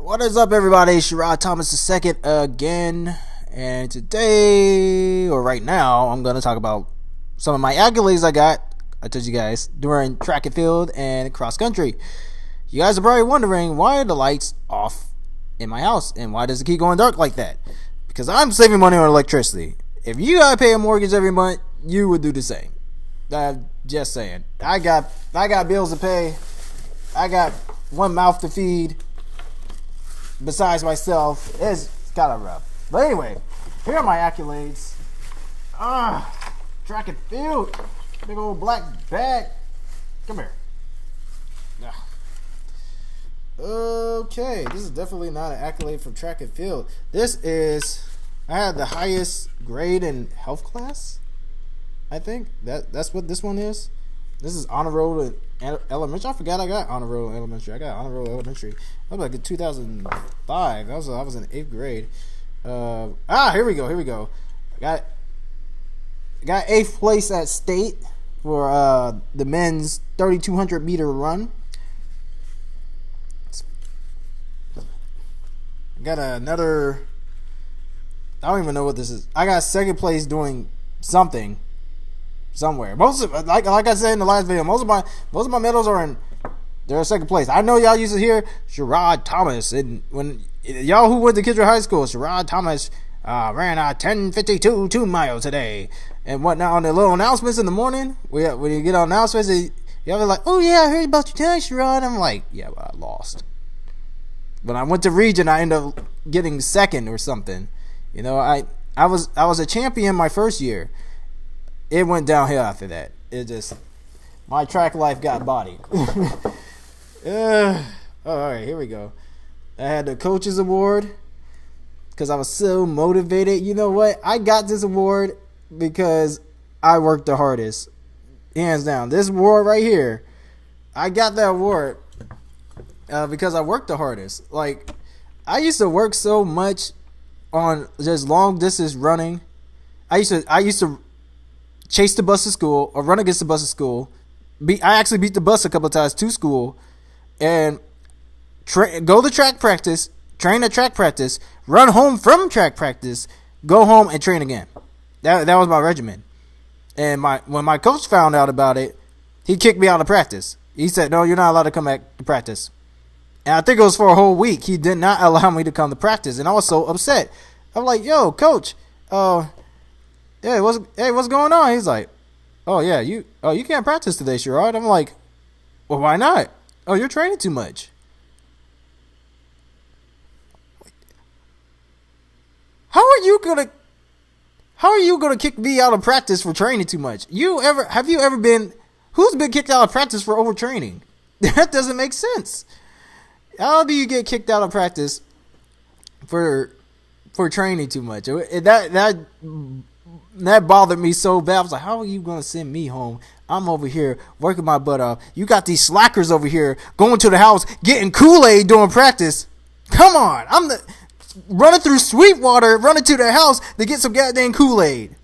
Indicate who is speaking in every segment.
Speaker 1: What is up, everybody? Sherrod Thomas II again, and today, or right now, I'm going to talk about some of my accolades I told you guys, during track and field and cross country. You guys are probably wondering, why are the lights off in my house, and why does it keep going dark like that? Because I'm saving money on electricity. If you gotta pay a mortgage every month, you would do the same. Just saying. I got bills to pay. I got one mouth to feed. Besides myself, it's kind of rough. But anyway, here are my accolades. Track and field. Big old black bag. Come here. Okay, this is definitely not an accolade from track and field. I had the highest grade in health class. I think that's what this one is. This is honor roll in elementary. I forgot I got honor roll in elementary. I got honor roll elementary. That was like in 2005. I was in 8th grade. Here we go. I got 8th place at state for the men's 3,200 meter run. I got another. I don't even know what this is. I got 2nd place doing something. Somewhere. Most of, like I said in the last video, most of my medals they're in 2nd place. I know y'all used to hear Sherrod Thomas, and when y'all who went to Kidder High School, Sherrod Thomas ran a 10:52 2 miles today, and whatnot on the little announcements in the morning. When you get on announcements, y'all be like, "Oh yeah, I heard about you today, Sherrod." I'm like, "Yeah, but I lost." When I went to region, I ended up getting 2nd or something. You know, I was a champion my first year. It went downhill after that. My track life got bodied. Alright, here we go. I had the coaches award because I was so motivated. You know what? I got this award because I worked the hardest. Hands down. This award right here, I got that award because I worked the hardest. Like, I used to work so much on just long distance running. I used to chase the bus to school or run against the bus to school. I actually beat the bus a couple of times to school, and go to track practice, train at track practice, run home from track practice, go home and train again. That was my regimen. And when my coach found out about it, he kicked me out of practice. He said, "No, you're not allowed to come back to practice." And I think it was for a whole week. He did not allow me to come to practice, and I was so upset. I'm like, "Yo, coach, hey, what's going on?" He's like, "Oh yeah, you can't practice today, Sherrod." I'm like, "Well, why not?" "Oh, you're training too much." How are you gonna kick me out of practice for training too much? Who's been kicked out of practice for overtraining? That doesn't make sense. How do you get kicked out of practice for training too much? That bothered me so bad. I was like, how are you going to send me home? I'm over here working my butt off. You got these slackers over here going to the house, getting Kool-Aid during practice. Come on. I'm running through Sweetwater, running to their house to get some goddamn Kool-Aid.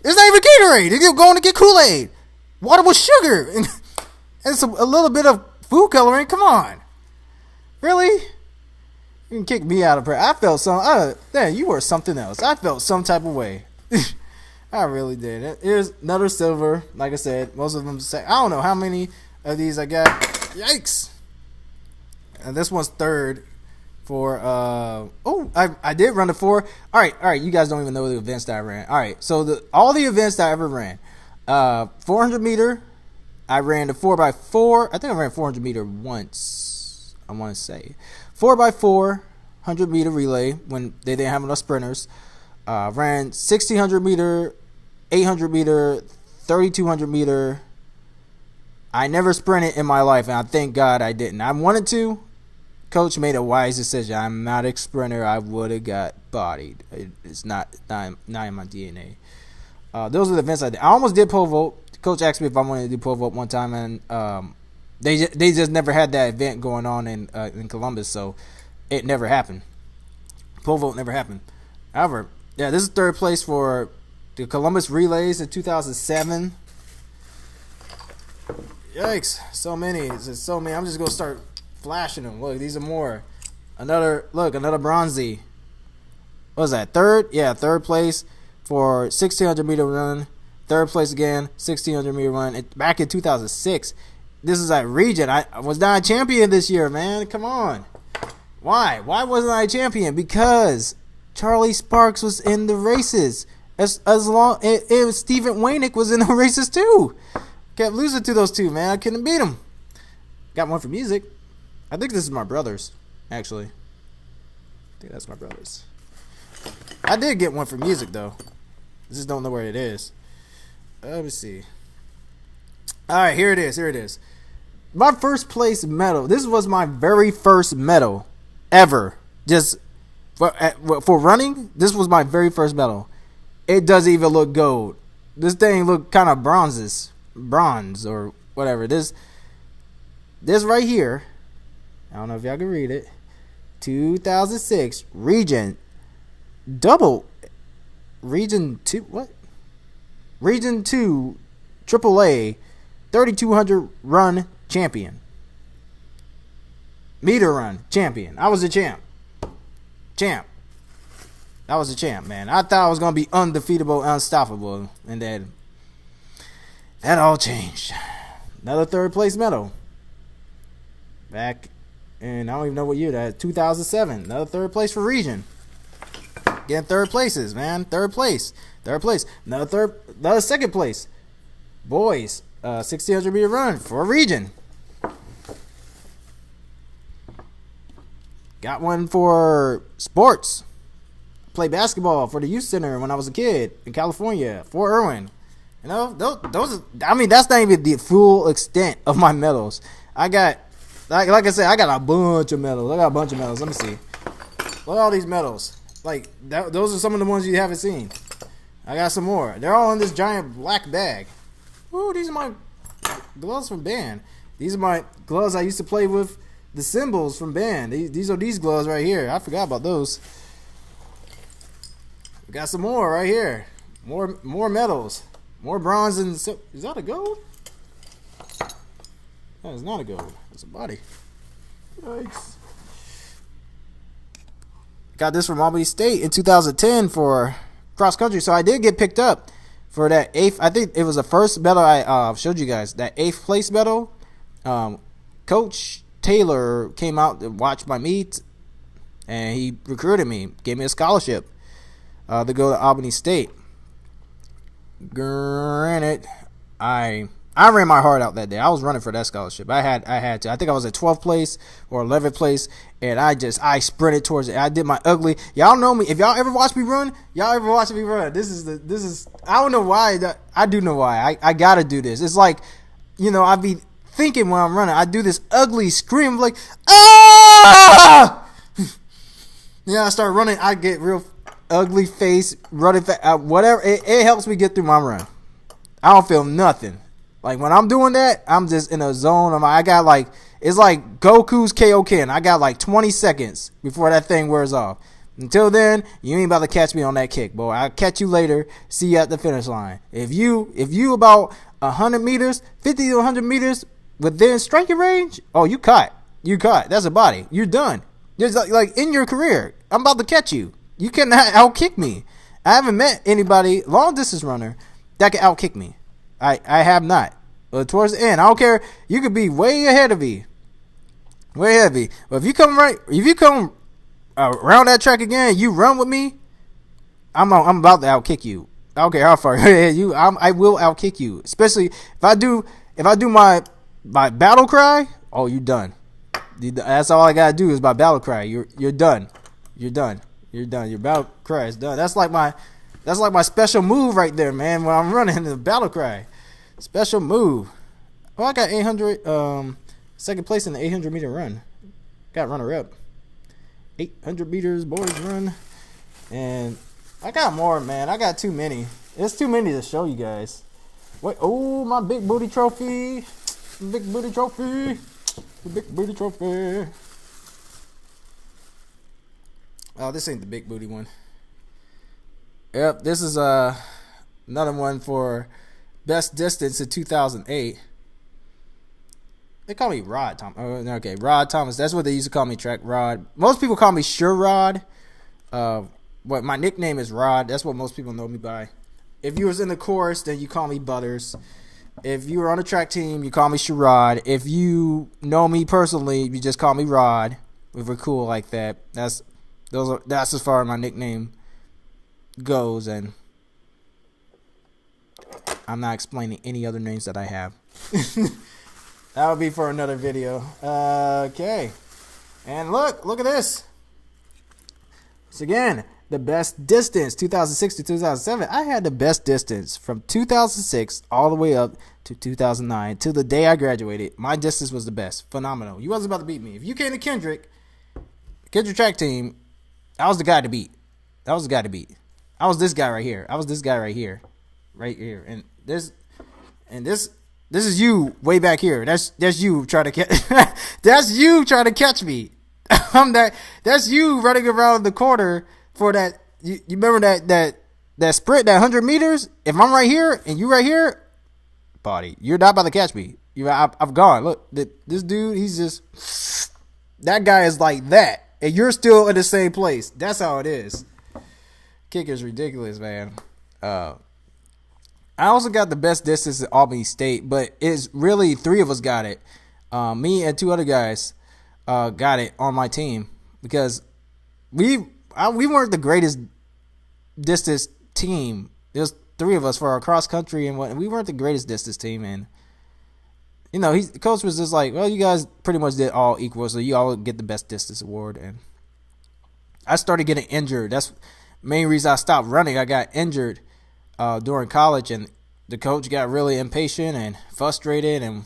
Speaker 1: It's not even Gatorade. They're going to get Kool-Aid. Water with sugar. And a little bit of food coloring. Come on. Really? You can kick me out of practice. I felt you were something else. I felt some type of way. I really did. Here's another silver. Like I said, most of them say, I don't know how many of these I got. Yikes. And this one's 3rd for I did run the 4. All right, you guys don't even know the events that I ran. All right, so all the events that I ever ran. 400 meter, I ran the 4x4. I think I ran 400 meter once. I want to say 4x4 100 meter relay when they didn't have enough sprinters. Ran 1600 meter, 800 meter, 3200 meter. I never sprinted in my life, and I thank God I didn't. I wanted to. Coach made a wise decision. I'm not a sprinter. I would have got bodied. It's not in my DNA. Those are the events I did. I almost did pole vault. Coach asked me if I wanted to do pole vault one time, and they just never had that event going on in Columbus, so it never happened. Pole vault never happened. However, yeah, this is 3rd place for the Columbus Relays in 2007. Yikes, so many. I'm just gonna start flashing them. Look, these are more. Another bronzy. What was that? Third? Yeah, third place for 1600 meter run. Third place again, 1600 meter run. Back in 2006. This is at region. I was not a champion this year, man. Come on. Why? Why wasn't I a champion? Because Charlie Sparks was in the races. As long Stephen Wainick was in the races too. Kept losing to those two, man. I couldn't beat him. Got one for music. I think this is my brother's, actually. I think that's my brother's. I did get one for music though. I just don't know where it is. Let me see. Alright, here it is. My first place medal. This was my very first medal ever. Just for running, this was my very first medal. It doesn't even look gold. This thing look kind of bronze or whatever. This right here, I don't know if y'all can read it. 2006 region 2 what? Region 2 AAA 3200 run champion. Meter run champion. I was a champ. I was a champ, man. I thought I was going to be undefeatable, unstoppable. And then that all changed. Another third place medal. Back in, I don't even know what year that is, 2007. Another third place for region. Getting third places, man. Third place. Another second place. Boys, 1600 meter run for a region. Got one for sports. Played basketball for the youth center when I was a kid in California, Fort Irwin. You know, those. I mean, that's not even the full extent of my medals. I got, like I said, I got a bunch of medals. Let me see. Look at all these medals. Like those are some of the ones you haven't seen. I got some more. They're all in this giant black bag. Ooh, these are my gloves from band. These are my gloves I used to play with the cymbals from band. These are these gloves right here. I forgot about those. We got some more right here. More medals. More bronze and is that a gold? That is not a gold. It's a body. Yikes. Got this from Albany State in 2010 for cross country. So I did get picked up for that 8th. I think it was the first medal I showed you guys. That 8th place medal. Coach Taylor came out to watch my meet, and he recruited me, gave me a scholarship to go to Albany State. Granted, I ran my heart out that day. I was running for that scholarship. I had to. I think I was at 12th place or 11th place, and I sprinted towards it. I did my ugly. Y'all know me. If y'all ever watch me run, This is. I don't know why. I do know why. I gotta do this. It's like, I be thinking when I'm running, I do this ugly scream like, ah! I start running. I get real ugly face, running whatever. It helps me get through my run. I don't feel nothing. Like when I'm doing that, I'm just in a zone. I got like, it's like Goku's Kaioken. I got like 20 seconds before that thing wears off. Until then, you ain't about to catch me on that kick, boy. I'll catch you later. See you at the finish line. If you about 100 meters, 50 to 100 meters within striking range, oh, you caught. That's a body. You're done. Just like in your career, I'm about to catch you. You cannot outkick me. I haven't met anybody, long distance runner, that can outkick me. I have not. But towards the end, I don't care. You could be way ahead of me. But if you come around that track again, you run with me, I'm about to outkick you. I don't care how far you. I will outkick you. Especially if I do my battle cry. Oh, you done. That's all I gotta do is my battle cry. You're done. You're done. Your battle cry is done. That's like my special move right there, man. When I'm running the battle cry, special move. Oh, I got 800. Second place in the 800 meter run. Got runner up. 800 meters boys run, and I got more, man. I got too many. It's too many to show you guys. Wait, oh, my big booty trophy. Big booty trophy. Big booty trophy. Oh, this ain't the big booty one. Yep, this is another one for best distance in 2008. They call me Rod Thomas. Okay, Rod Thomas. That's what they used to call me, track Rod. Most people call me Sure Rod. But my nickname is Rod. That's what most people know me by. If you was in the chorus, then you call me Butters. If you were on the track team, you call me Sherrod. If you know me personally, you just call me Rod. If we're cool like that, that's as far as my nickname goes, and I'm not explaining any other names that I have. That would be for another video. Okay, and look at this. It's again the best distance, 2006 to 2007. I had the best distance from 2006 all the way up to 2009 till the day I graduated. My distance was the best, phenomenal. You wasn't about to beat me. If you came to Kendrick track team, I was the guy to beat. I was this guy right here. And this is you way back here. That's you trying to catch. That's you trying to catch me. That's you running around the corner for that. You remember that sprint, that 100 meters? If I'm right here and you right here, buddy, you're not about to catch me. I've gone. Look, this dude, he's just, that guy is like that, and you're still in the same place. That's how it is. Kick is ridiculous, man. I also got the best distance at Albany State, but it's really 3 of us got it. Me and 2 other guys got it on my team because we weren't the greatest distance team. There's 3 of us for our cross country and we weren't the greatest distance team. And the coach was just like, well, you guys pretty much did all equal, so you all get the best distance award. And I started getting injured. That's the main reason I stopped running. I got injured during college, and the coach got really impatient and frustrated, and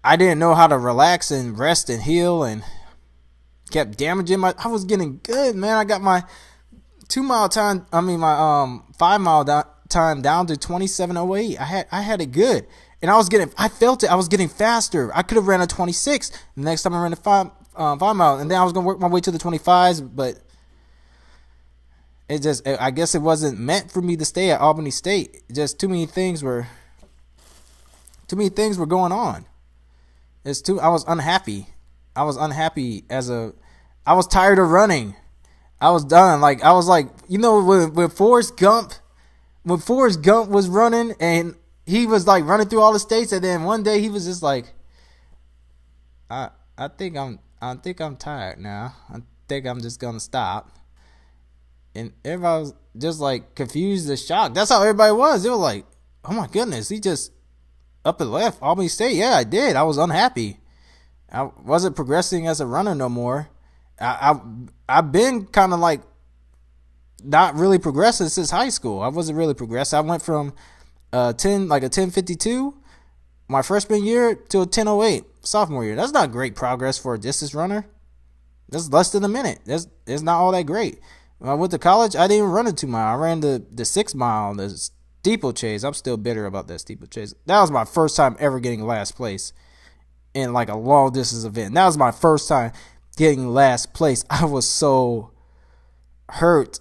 Speaker 1: I didn't know how to relax and rest and heal, and kept damaging I was getting good, man. I got my 5 mile time down to 27:08. I had it good, and I felt it. I was getting faster. I could have ran a 26. The next time I ran a 5 mile, and then I was gonna work my way to the 25s, but I guess it wasn't meant for me to stay at Albany State. Just too many things were going on. I was unhappy. I was tired of running. I was done. I was like, when Forrest Gump was running and he was like running through all the states, and then one day he was just like, I think I'm tired now. I think I'm just gonna stop. And everybody was just like confused and shocked. That's how everybody was. They were like, oh my goodness, he just up and left Albany State. Yeah, I did. I was unhappy. I wasn't progressing as a runner no more. I've been kind of like not really progressing since high school. I wasn't really progressing. I went from a 10:52 my freshman year to a 10:08 sophomore year. That's not great progress for a distance runner. That's less than a minute. It's not all that great. When I went to college, I didn't even run a 2 mile. I ran the 6 mile, the steeplechase. I'm still bitter about that steeplechase. That was my first time ever getting last place in like a long distance event. That was my first time getting last place. I was so hurt,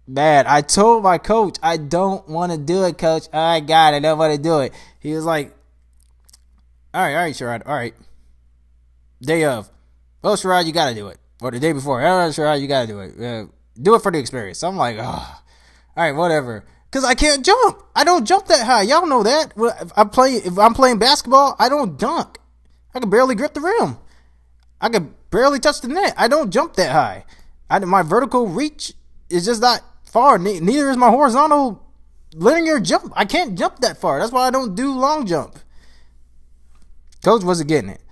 Speaker 1: bad. I told my coach, I don't want to do it, coach. I don't want to do it. He was like, all right, Sherrod, all right. Day of, well, Sherrod, you got to do it. Or the day before, all right, Sherrod, you got to do it. Do it for the experience. So I'm like, oh, all right, whatever. Because I can't jump. I don't jump that high. Y'all know that. If I'm playing basketball, I don't dunk. I can barely grip the rim. I can barely touch the net. I don't jump that high. My vertical reach is just not far. Neither is my horizontal linear jump. I can't jump that far. That's why I don't do long jump. Coach wasn't getting it.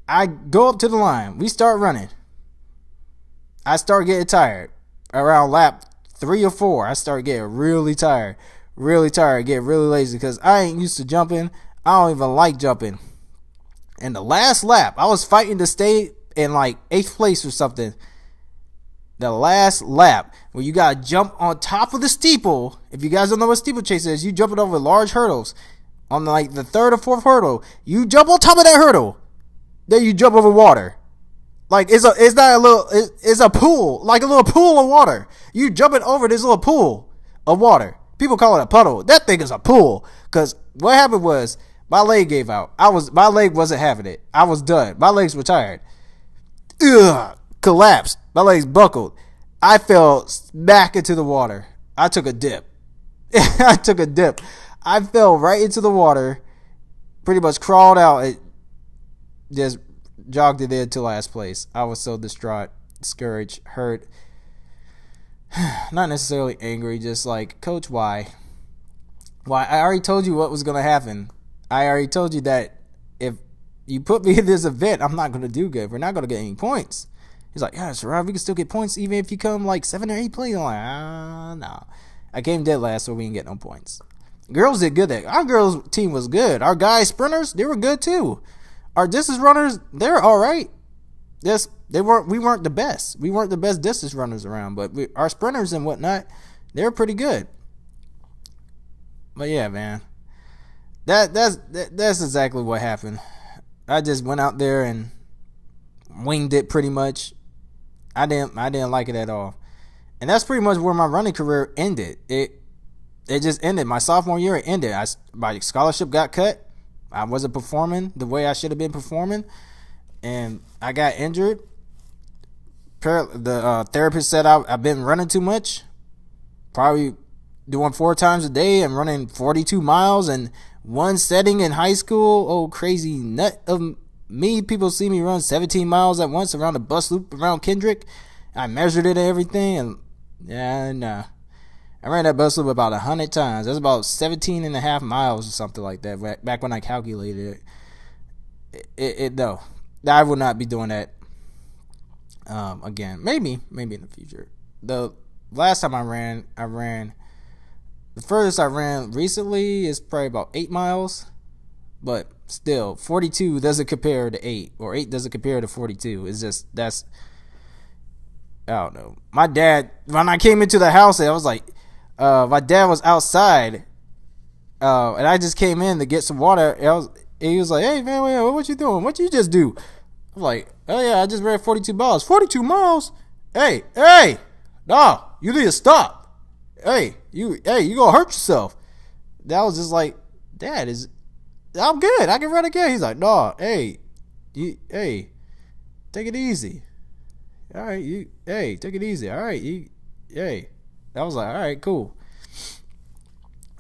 Speaker 1: I go up to the line. We start running. I start getting tired. Around lap 3 or 4, I start getting really tired, get really lazy because I ain't used to jumping. I don't even like jumping. And the last lap, I was fighting to stay in like 8th place or something. The last lap, where you gotta jump on top of the steeple. If you guys don't know what steeplechase is, you jump it over large hurdles. On like the 3rd or 4th hurdle, you jump on top of that hurdle. Then you jump over water. Like it's a pool, like a little pool of water. You jumping over this little pool of water. People call it a puddle. That thing is a pool. Cause what happened was My leg gave out. My leg wasn't having it. I was done. My legs were tired. Ugh, collapsed. My legs buckled. I fell back into the water. I took a dip. I fell right into the water. Pretty much crawled out. It just jogged it into last place. I was so distraught, discouraged, hurt. Not necessarily angry, just like, Coach, why? Why? I already told you what was going to happen. I already told you that if you put me in this event, I'm not going to do good. We're not going to get any points. He's like, yeah, Sherrod, we can still get points even if you come like 7 or 8 plays. I'm like, no. I came dead last, so we didn't get no points. Girls did good. Our girls' team was good. Our guys sprinters, they were good too. Our distance runners, they're all right. Yes, we weren't the best. We weren't the best distance runners around, but our sprinters and whatnot, they were pretty good. But yeah, man, that's exactly what happened. I just went out there and winged it pretty much. I didn't like it at all, and that's pretty much where my running career ended. It just ended. My sophomore year, it ended. My scholarship got cut. I wasn't performing the way I should have been performing, and I got injured. The therapist said I've been running too much, probably doing 4 times a day and running 42 miles in one setting in high school. Oh, crazy nut of me. People see me run 17 miles at once around the bus loop around Kendrick. I measured it and everything, and nah. I ran that bus loop about 100 times. That's about 17 and a half miles or something like that. Back when I calculated it. No, I will not be doing that again. Maybe in the future. The last time I ran. The furthest I ran recently is probably about 8 miles, but still, 42 doesn't compare to 8, or 8 doesn't compare to 42. It's just I don't know. My dad, when I came into the house, I was like. My dad was outside, and I just came in to get some water. He was like, "Hey man, what you doing? What you just do?" I'm like, "Oh yeah, I just ran 42 miles. 42 miles? Hey, no, you need to stop. Hey, you gonna hurt yourself." That was just like, Dad, I'm good. I can run again. He's like, "No, hey, take it easy. All right, take it easy. All right, I was like, all right, cool.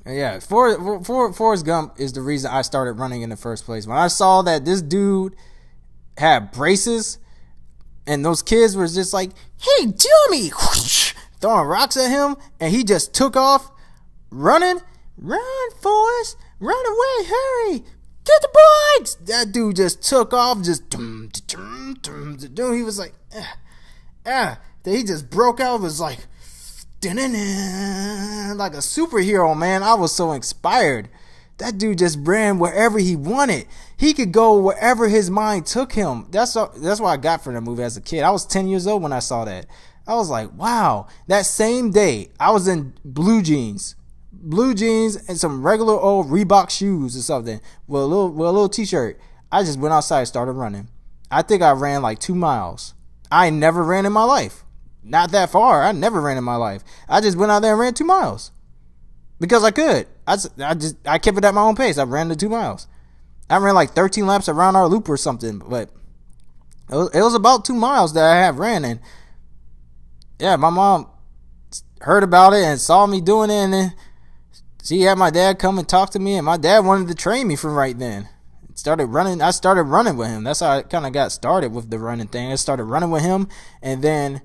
Speaker 1: And yeah, Forrest Gump is the reason I started running in the first place. When I saw that this dude had braces, and those kids were just like, "Hey, Jimmy," throwing rocks at him, and he just took off running. "Run, Forrest, run away, hurry, get the bikes." That dude just took off, just dude. He was like, Then he just broke out. It was like a superhero, man. I was so inspired. That dude just ran wherever he wanted. He could go wherever his mind took him. That's what I got from the movie as a kid. I was 10 years old when I saw that. I was like, wow. That same day, I was in blue jeans and some regular old Reebok shoes or something with a little t-shirt. I just went outside and started running. I think I ran like 2 miles. I never ran in my life. Not that far. I never ran in my life. I just went out there and ran 2 miles because I could. I kept it at my own pace. I ran the 2 miles. I ran like 13 laps around our loop or something, but it was about 2 miles that I have ran. And yeah, my mom heard about it and saw me doing it, and then she had my dad come and talk to me, and my dad wanted to train me from right then. I started running with him. That's how I kind of got started with the running thing. I started running with him, and then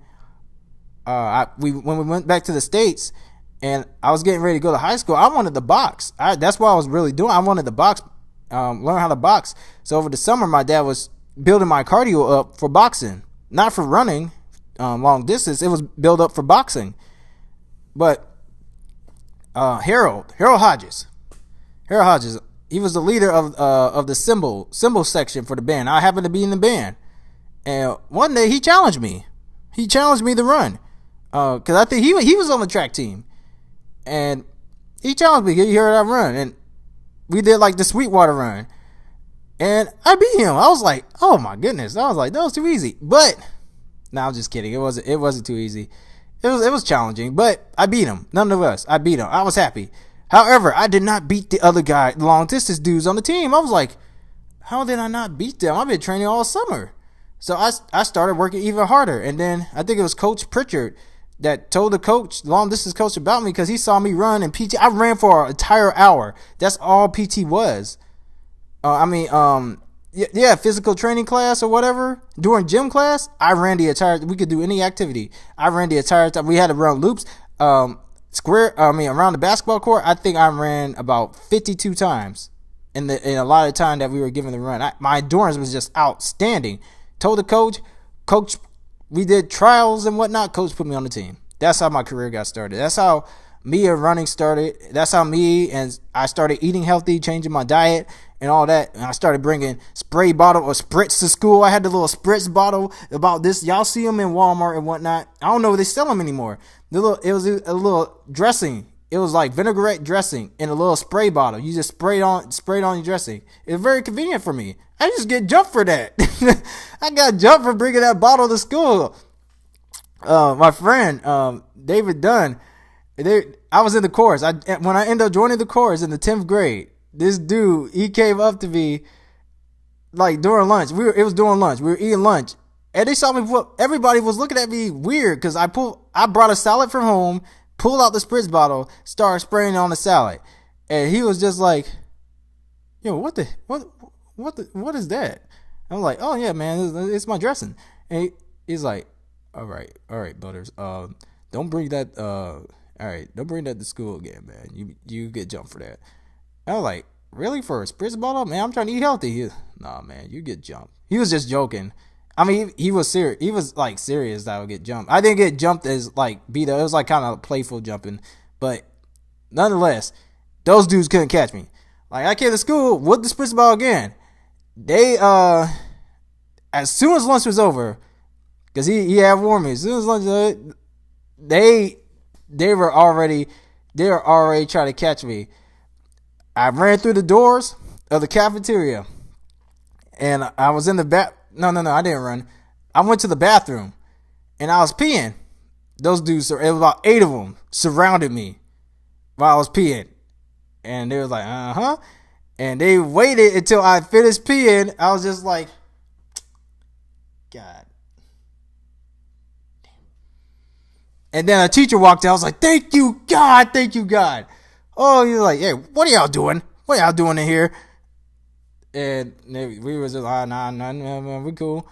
Speaker 1: when we went back to the States and I was getting ready to go to high school, I wanted to box. That's what I was really doing. I wanted to box, learn how to box. So over the summer, my dad was building my cardio up for boxing, not for running long distance. It was built up for boxing. But Harold Hodges, he was the leader of the cymbal section for the band. I happened to be in the band, and one day he challenged me. He challenged me to run. Because I think he was on the track team, and he challenged me. He heard I run, and we did like the Sweetwater run, and I beat him. I was like, oh my goodness! I was like, that was too easy. But no, I'm just kidding. It wasn't too easy. It was challenging, but I beat him. None of us. I beat him. I was happy. However, I did not beat the other guy, the long distance dudes on the team. I was like, how did I not beat them? I've been training all summer. So I started working even harder. And then I think it was Coach Pritchard that told the coach, long distance coach, about me because he saw me run in PT. I ran for an entire hour. That's all PT was. Physical training class or whatever. During gym class, I ran the entire, we could do any activity. I ran the entire time. We had to run loops. Around the basketball court, I think I ran about 52 times in a lot of time that we were given the run. My endurance was just outstanding. Told the coach, we did trials and whatnot. Coach put me on the team. That's how my career got started. That's how me and running started. That's how I started eating healthy, changing my diet and all that. And I started bringing spray bottle or spritz to school. I had the little spritz bottle about this. Y'all see them in Walmart and whatnot. I don't know if they sell them anymore. It was a little dressing. It was like vinaigrette dressing in a little spray bottle. You just sprayed on your dressing. It's very convenient for me. I just get jumped for that. I got jumped for bringing that bottle to school. My friend, David Dunn, I was in the chorus. When I ended up joining the chorus in the 10th grade, this dude, he came up to me like during lunch. It was during lunch. We were eating lunch. And they saw me, everybody was looking at me weird because I brought a salad from home, pulled out the spritz bottle, started spraying it on the salad. And he was just like, yo, what is that? I'm like, oh yeah, man, it's my dressing. And he's like, all right, Butters, don't bring that to school again, man. You get jumped for that. I was like, really, for a spritz bottle? Man, I'm trying to eat healthy. Nah, man, you get jumped. He was just joking. I mean, he was serious. He was like serious that I would get jumped. I didn't get jumped as like beat up. It was like kind of playful jumping, but nonetheless, those dudes couldn't catch me. Like I came to school with the spritz ball again. They as soon as lunch was over, because he had warned me. As soon as lunch, they were already trying to catch me. I ran through the doors of the cafeteria, and I was in the back. No, I didn't run. I went to the bathroom, and I was peeing. Those dudes, it was about 8 of them, surrounded me while I was peeing. And they was like, uh-huh. And they waited until I finished peeing. I was just like, God. And then a teacher walked in. I was like, thank you, God. Oh, he was like, hey, what are y'all doing? What are y'all doing in here? And we was just like, nah, we cool.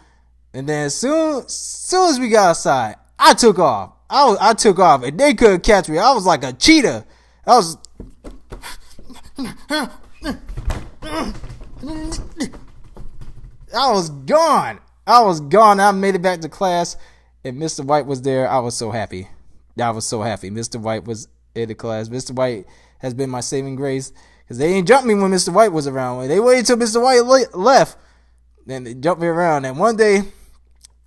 Speaker 1: And then as soon as we got outside, I took off. I took off, and they couldn't catch me. I was like a cheetah. I was gone. I made it back to class, and Mr. White was there. I was so happy. Mr. White was in the class. Mr. White has been my saving grace. Because they didn't jump me when Mr. White was around. They waited till Mr. White left. Then they jumped me around. And one day,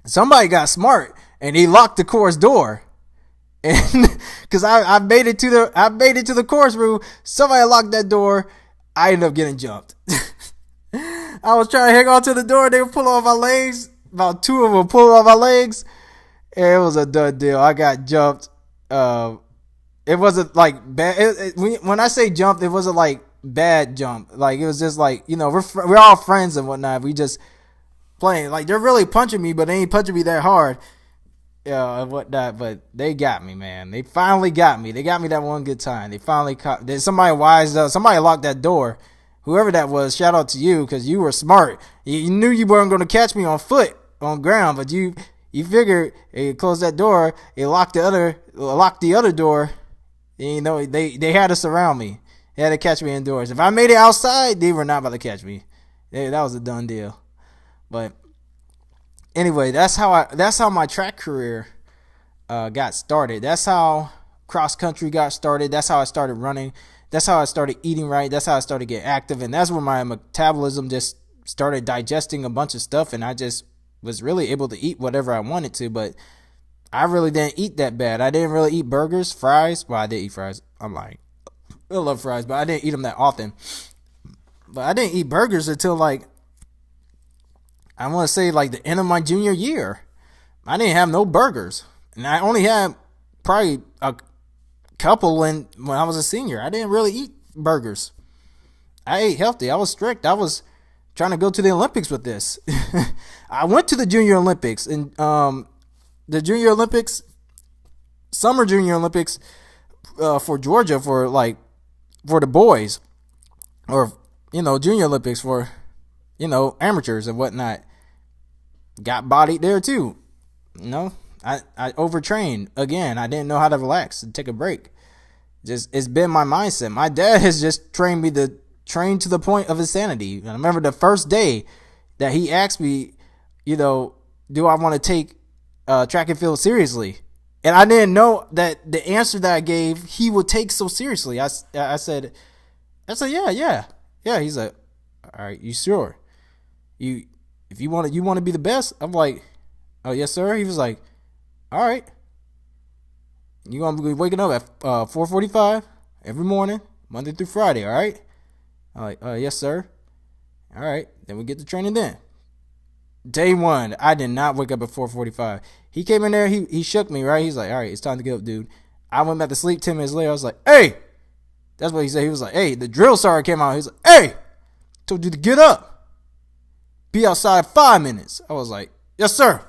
Speaker 1: somebody got smart. And he locked the course door. And because I made it to the course room. Somebody locked that door. I ended up getting jumped. I was trying to hang on to the door. They were pulling off my legs. About 2 of them pulled off my legs. And it was a done deal. I got jumped. It wasn't like bad. When I say jumped, it wasn't like bad jump. Like it was just like, we're all friends and whatnot. We just playing. Like they're really punching me, but they ain't punching me that hard. And whatnot. But they got me, man. They finally got me. They got me that one good time. They finally caught. Then somebody wised up. Somebody locked that door. Whoever that was, shout out to you because you were smart. You knew you weren't going to catch me on foot, on ground, but you figured you closed that door. You locked the other door. They had to surround me. They had to catch me indoors. If I made it outside, they were not about to catch me. That was a done deal. But anyway, that's how my track career got started. That's how cross country got started. That's how I started running. That's how I started eating right. That's how I started getting active. And that's where my metabolism just started digesting a bunch of stuff. And I just was really able to eat whatever I wanted to. But I really didn't eat that bad. I didn't really eat burgers, fries. Well, I did eat fries. I'm lying. I love fries, but I didn't eat them that often. But I didn't eat burgers until I want to say the end of my junior year. I didn't have no burgers. And I only had probably a couple when I was a senior. I didn't really eat burgers. I ate healthy. I was strict. I was trying to go to the Olympics with this. I went to the Junior Olympics, and the Junior Olympics, Summer Junior Olympics, for Georgia, for the boys, or Junior Olympics for amateurs and whatnot. Got bodied there too. I overtrained again. I didn't know how to relax and take a break. It's been my mindset. My dad has just trained me to train to the point of insanity. And I remember the first day that he asked me, do I want to take track and field seriously? And I didn't know that the answer that I gave he would take so seriously. I said, yeah. He's like, all right, you sure? If you want to be the best? I'm like, oh yes sir. He was like, all right. You gonna be waking up at 4:45 every morning, Monday through Friday, all right? I'm like, yes sir. All right, then we get to training then. Day one, I did not wake up at 4:45. He came in there, he shook me, right? He's like, all right, it's time to get up, dude. I went back to sleep. 10 minutes later, I was like, hey! That's what he said. He was like, hey, the drill sergeant came out. He was like, hey! Told you to get up. Be outside 5 minutes. I was like, yes sir.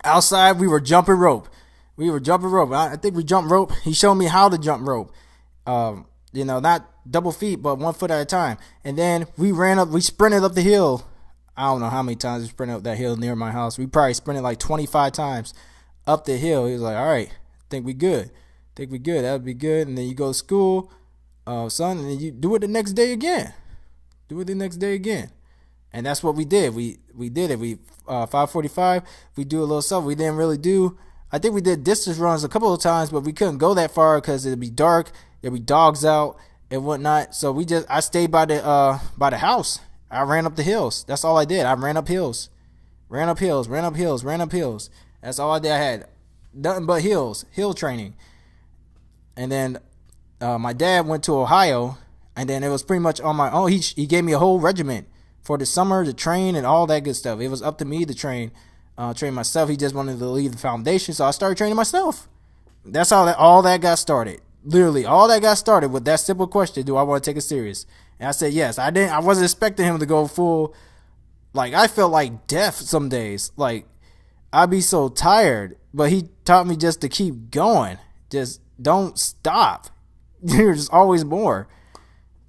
Speaker 1: Outside, we were jumping rope. I think we jumped rope. He showed me how to jump rope. Not double feet, but 1 foot at a time. And then we sprinted up the hill. I don't know how many times we sprinted up that hill near my house. We probably sprinted like 25 times up the hill. He was like, all right, think we good. That would be good. And then you go to school, son, and then you do it the next day again. And that's what we did. We did it. 5:45. We do a little something. We didn't really do. I think we did distance runs a couple of times, but we couldn't go that far because it'd be dark. There'd be dogs out and whatnot. So I stayed by the house. I ran up the hills. That's all I did. I ran up hills. That's all I did. I had nothing but hill training. And then my dad went to Ohio, and then it was pretty much on my own. He gave me a whole regiment for the summer to train and all that good stuff. It was up to me to train myself. He just wanted to leave the foundation, so I started training myself. That's how all that got started. Literally, all that got started with that simple question: do I want to take it serious? And I said yes. I wasn't expecting him to go full. Like, I felt like death some days. Like, I'd be so tired, but he taught me just to keep going. Just don't stop. There's always more.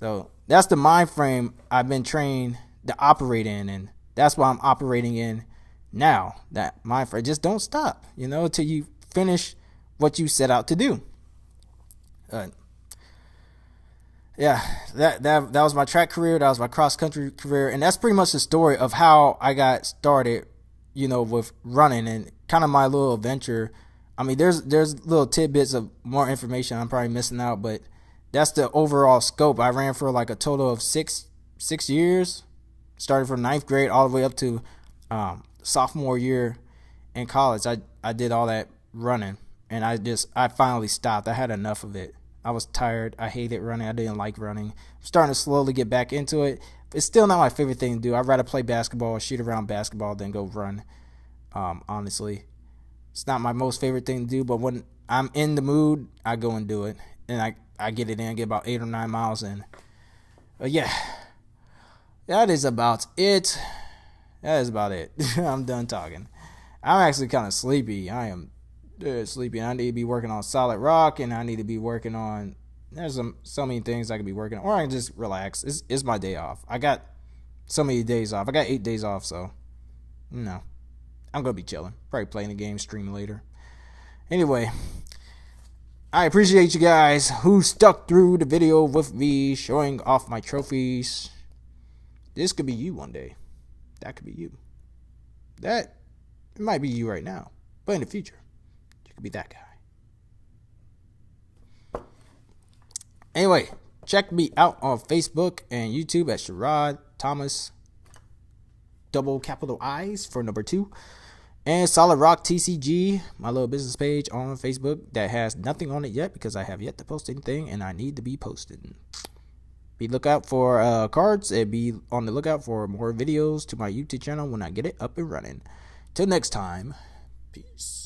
Speaker 1: So that's the mind frame I've been trained to operate in, and that's what I'm operating in now. That mind frame, just don't stop, until you finish what you set out to do. That was my track career. That was my cross country career, and that's pretty much the story of how I got started, with running and kind of my little adventure. I mean, there's little tidbits of more information I'm probably missing out, but that's the overall scope. I ran for like a total of six years, started from 9th grade all the way up to sophomore year in college. I did all that running, and I finally stopped. I had enough of it. I was tired. I hated running. I didn't like running. I'm starting to slowly get back into it. It's still not my favorite thing to do. I'd rather play basketball or shoot around basketball than go run. Honestly, it's not my most favorite thing to do, but when I'm in the mood, I go and do it, and I get it in, get about 8 or 9 miles in. But yeah, that is about it. I'm done talking. I'm actually kind of sleepy. I am sleepy. I need to be working on solid rock, and I need to be working on. There's so many things I could be working on, or I can just relax. It's my day off. I got so many days off. I got 8 days off, so I'm gonna be chilling. Probably playing the game, stream later. Anyway, I appreciate you guys who stuck through the video with me showing off my trophies. This could be you one day. That could be you. It might be you right now, but in the future, you could be that guy. Anyway, check me out on Facebook and YouTube at Sherrod Thomas, double capital I's for number 2. And Solid Rock TCG, my little business page on Facebook that has nothing on it yet because I have yet to post anything and I need to be posting. Be lookout for cards and be on the lookout for more videos to my YouTube channel when I get it up and running. Till next time, peace.